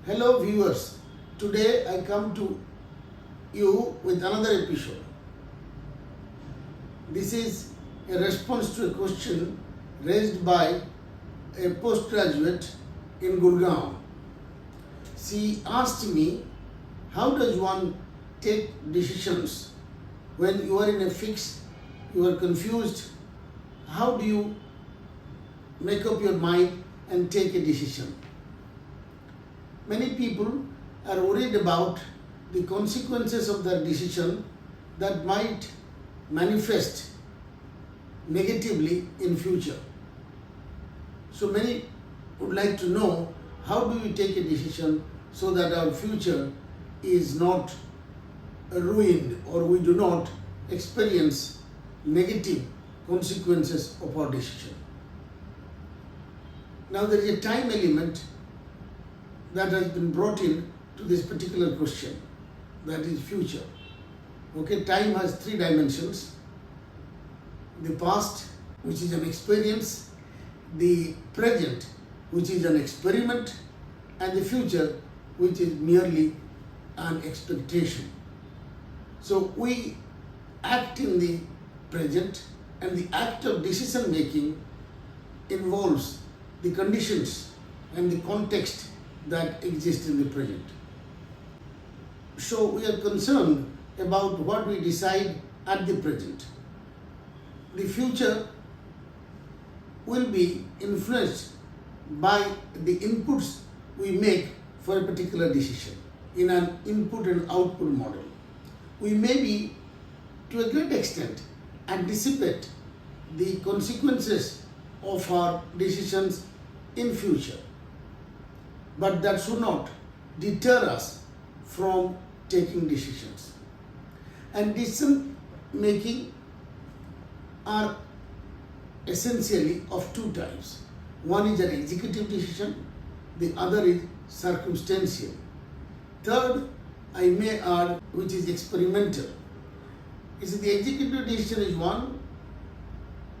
Hello viewers, today I come to you with another episode. This is a response to a question raised by a postgraduate in Gurgaon. She asked me, how does one take decisions when you are in a fix, you are confused? How do you make up your mind and take a decision? Many people are worried about the consequences of their decision that might manifest negatively in future. So many would like to know, how do we take a decision so that our future is not ruined or we do not experience negative consequences of our decision. Now there is a time element that has been brought in to this particular question, that is future. Okay, time has three dimensions: the past, which is an experience, the present, which is an experiment, and the future, which is merely an expectation. So we act in the present, and the act of decision making involves the conditions and the context that exist in the present. So we are concerned about what we decide at the present. The future will be influenced by the inputs we make for a particular decision in an input and output model. We may be, to a great extent, anticipate the consequences of our decisions in future. But that should not deter us from taking decisions. And decision making are essentially of two types. One is an executive decision, the other is circumstantial. Third, I may add, which is experimental. The executive decision is one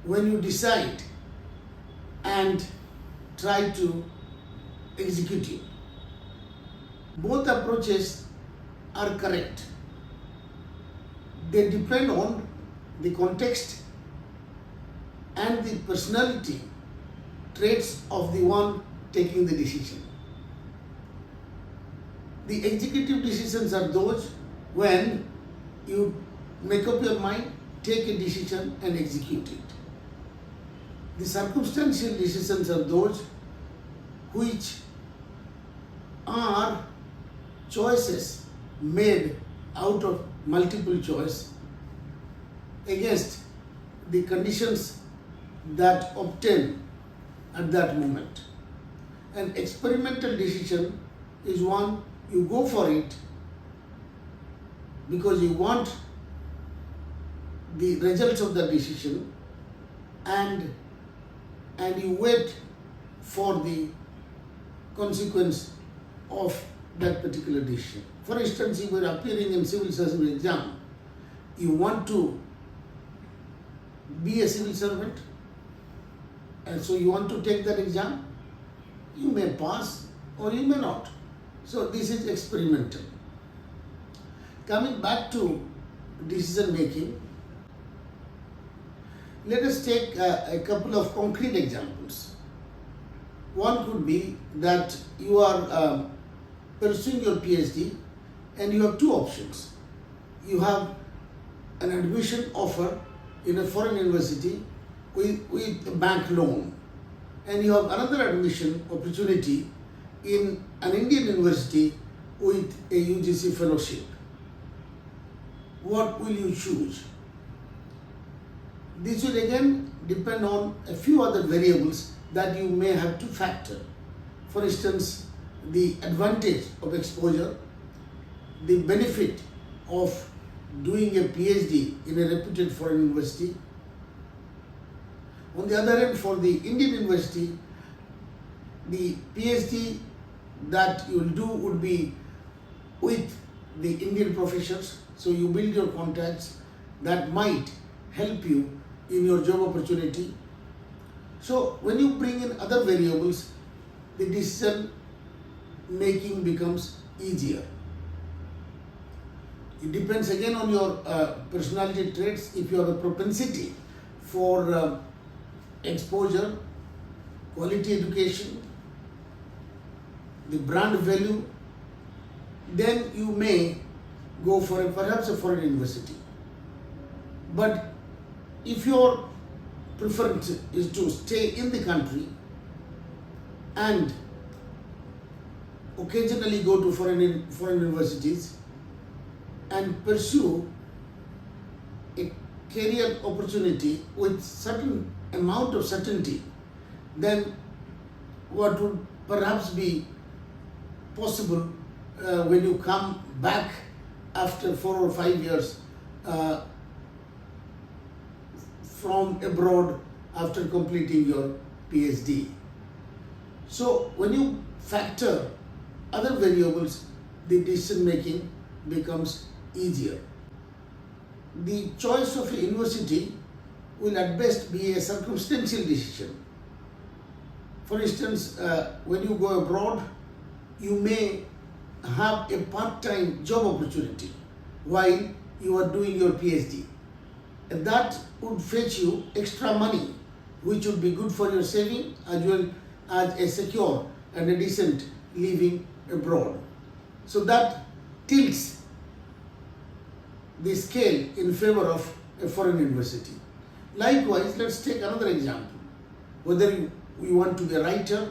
when you decide and try to execute it. Both approaches are correct. They depend on the context and the personality traits of the one taking the decision. The executive decisions are those when you make up your mind, take a decision and execute it. The circumstantial decisions are those which are choices made out of multiple choice against the conditions that obtain at that moment. An experimental decision is one you go for it because you want the results of the decision and you wait for the consequence of that particular decision. For instance, if you are appearing in civil service exam, you want to be a civil servant, and so you want to take that exam. You may pass or you may not. So this is experimental. Coming back to decision making, let us take a couple of concrete examples. One could be that you are pursuing your PhD and you have two options. You have an admission offer in a foreign university with a bank loan, and you have another admission opportunity in an Indian university with a UGC fellowship. What will you choose? This will again depend on a few other variables that you may have to factor. For instance, the advantage of exposure, the benefit of doing a PhD in a reputed foreign university. On the other hand, for the Indian university, the PhD that you will do would be with the Indian professors, so you build your contacts that might help you in your job opportunity. So when you bring in other variables, the decision making becomes easier. It depends again on your personality traits. If you have a propensity for exposure, quality education, the brand value, then you may go for perhaps a foreign university. But if your preference is to stay in the country and occasionally go to foreign universities and pursue a career opportunity with certain amount of certainty, then what would perhaps be possible when you come back after 4 or 5 years from abroad after completing your PhD. So when you factor other variables, the decision making becomes easier. The choice of a university will at best be a circumstantial decision. For instance, when you go abroad, you may have a part-time job opportunity while you are doing your PhD. And that would fetch you extra money, which would be good for your saving as well as a secure and a decent living abroad. So that tilts the scale in favor of a foreign university. Likewise, let's take another example. Whether you want to be a writer,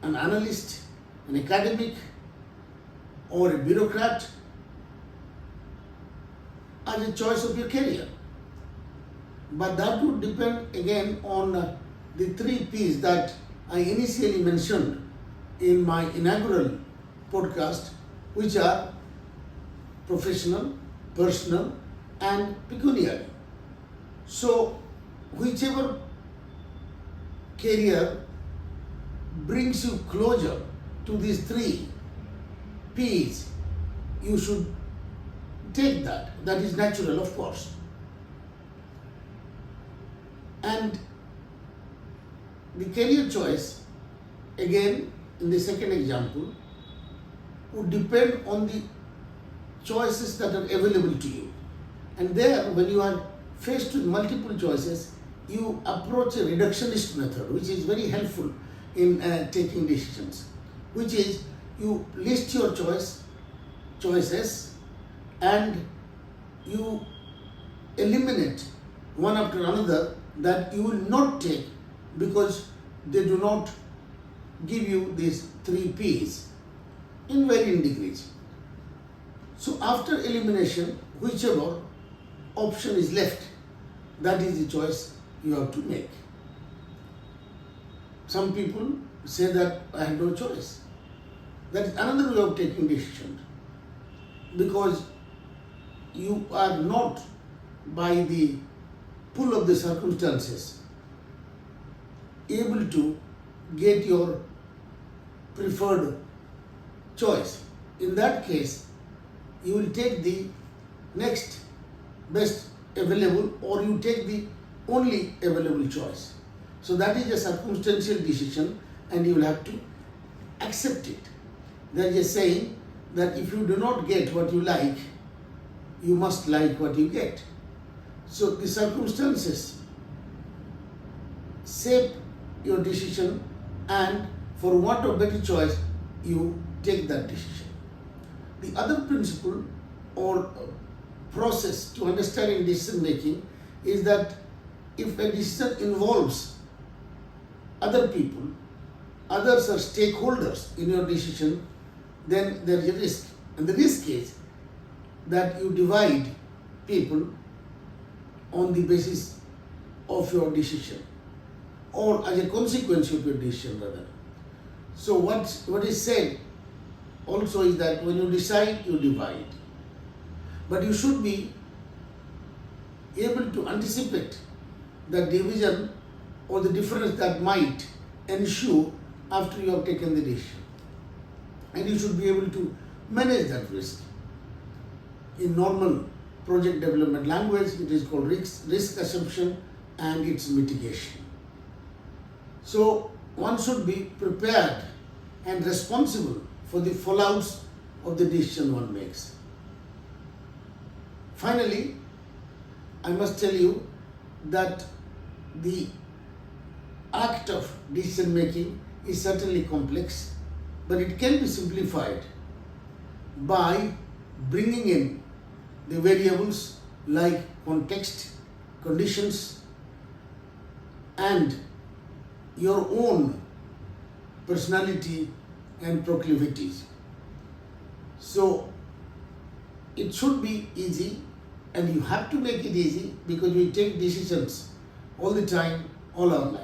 an analyst, an academic, or a bureaucrat, as a choice of your career. But that would depend again on the 3 P's that I initially mentioned in my inaugural podcast, which are professional, personal, and pecuniary. So, whichever career brings you closer to these 3 P's, you should take that. That is natural, of course. And the career choice, again, in the second example, would depend on the choices that are available to you. And there, when you are faced with multiple choices, you approach a reductionist method, which is very helpful in taking decisions, which is you list your choices and you eliminate one after another that you will not take because they do not give you these 3 P's in varying degrees. So after elimination, whichever option is left, that is the choice you have to make. Some people say that I have no choice. That is another way of taking decisions, because you are not, by the pull of the circumstances, able to get your preferred choice. In that case, you will take the next best available, or you take the only available choice. So that is a circumstantial decision and you will have to accept it. There is a saying that if you do not get what you like, you must like what you get. So the circumstances shape your decision, and for want of better choice, you take that decision. The other principle or process to understanding decision making is that if a decision involves other people, others are stakeholders in your decision, then there is a risk. And the risk is that you divide people on the basis of your decision, or as a consequence of your decision rather. So what is said also is that when you decide, you divide. But you should be able to anticipate the division or the difference that might ensue after you have taken the decision. And you should be able to manage that risk. In normal project development language, it is called risk assumption and its mitigation. So one should be prepared and responsible for the fallouts of the decision one makes. Finally, I must tell you that the act of decision making is certainly complex, but it can be simplified by bringing in the variables like context, conditions, and your own personality and proclivities. So it should be easy, and you have to make it easy because we take decisions all the time, all our life.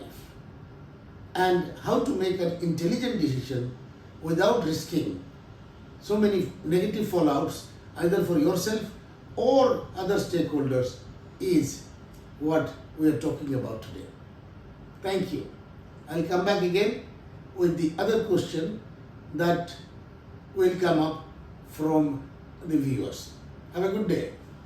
And how to make an intelligent decision without risking so many negative fallouts either for yourself or other stakeholders is what we are talking about today. Thank you. I'll come back again with the other question that will come up from the viewers. Have a good day.